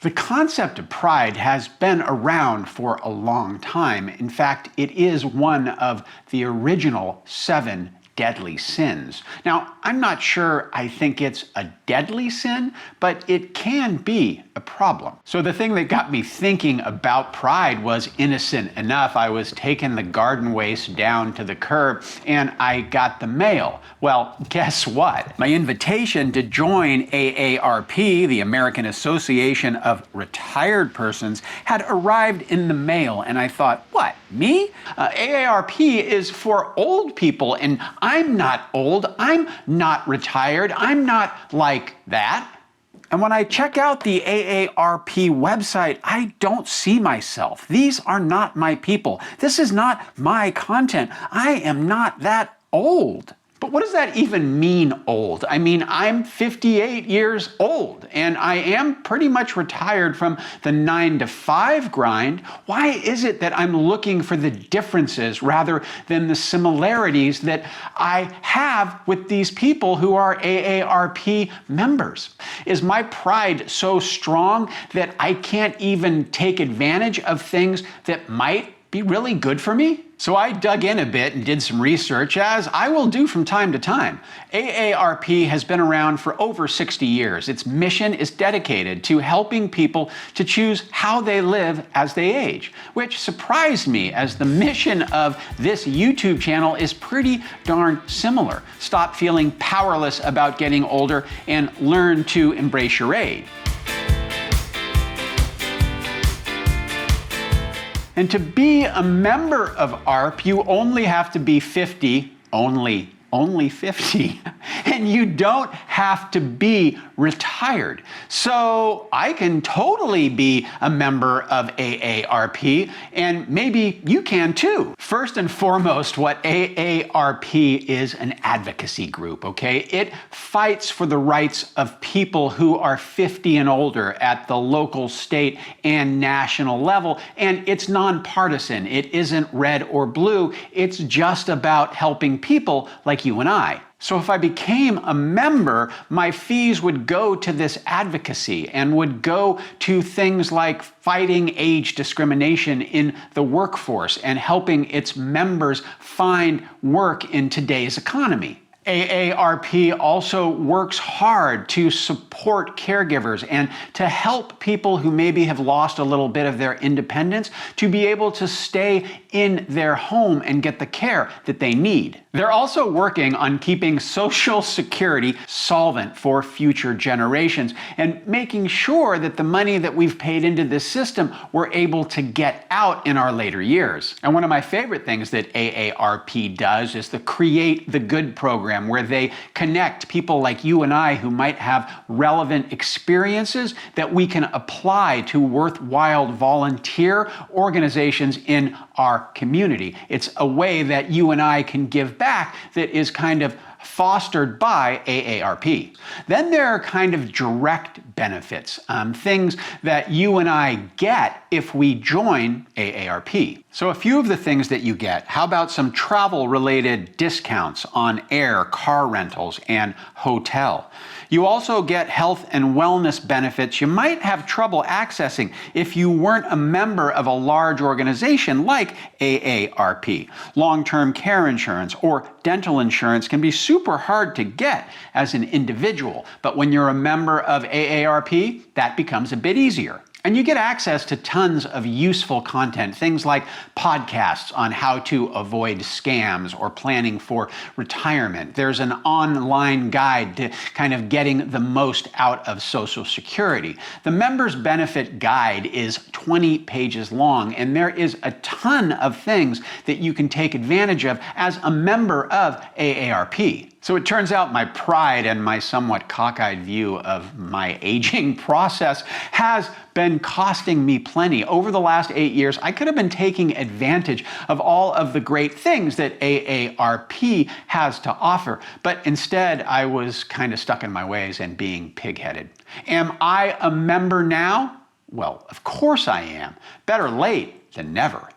The concept of pride has been around for a long time. In fact, it is one of the original 7 deadly sins. Now, I'm not sure I think it's a deadly sin, but it can be a problem. So the thing that got me thinking about pride was innocent enough. I was taking the garden waste down to the curb and I got the mail. Well, guess what? My invitation to join AARP, the American Association of Retired Persons, had arrived in the mail, and I thought, what, me? AARP is for old people, and I'm not old, I'm not retired, I'm not like that. And when I check out the AARP website, I don't see myself. These are not my people. This is not my content. I am not that old. But what does that even mean, old? I mean, I'm 58 years old, and I am pretty much retired from the 9-to-5 grind. Why is it that I'm looking for the differences rather than the similarities that I have with these people who are AARP members? Is my pride so strong that I can't even take advantage of things that might be really good for me? So I dug in a bit and did some research, as I will do from time to time. AARP has been around for over 60 years. Its mission is dedicated to helping people to choose how they live as they age, which surprised me, as the mission of this YouTube channel is pretty darn similar. Stop feeling powerless about getting older and learn to embrace your age. And to be a member of A.A.R.P, you only have to be 50, only 50, and you don't have to be retired. So I can totally be a member of AARP, and maybe you can too. First and foremost, what AARP is an advocacy group, okay? It fights for the rights of people who are 50 and older at the local, state, and national level, and it's nonpartisan. It isn't red or blue. It's just about helping people like you and I. So if I became a member, my fees would go to this advocacy and would go to things like fighting age discrimination in the workforce and helping its members find work in today's economy. AARP also works hard to support caregivers and to help people who maybe have lost a little bit of their independence to be able to stay in their home and get the care that they need. They're also working on keeping Social Security solvent for future generations and making sure that the money that we've paid into this system we're able to get out in our later years. And one of my favorite things that AARP does is the Create the Good program, where they connect people like you and I who might have relevant experiences that we can apply to worthwhile volunteer organizations in our community. It's a way that you and I can give back that is kind of fostered by AARP. Then there are kind of direct benefits, things that you and I get if we join AARP. So a few of the things that you get: how about some travel-related discounts on air, car rentals, and hotel? You also get health and wellness benefits you might have trouble accessing if you weren't a member of a large organization like AARP. Long-term care insurance or dental insurance can be super hard to get as an individual, but when you're a member of AARP, that becomes a bit easier. And you get access to tons of useful content, things like podcasts on how to avoid scams or planning for retirement. There's an online guide to kind of getting the most out of Social Security. The Members Benefit Guide is 20 pages long, and there is a ton of things that you can take advantage of as a member of AARP. So it turns out my pride and my somewhat cockeyed view of my aging process has been costing me plenty. Over the last 8 years, I could have been taking advantage of all of the great things that AARP has to offer, but instead I was kind of stuck in my ways and being pig-headed. Am I a member now? Well, of course I am. Better late than never.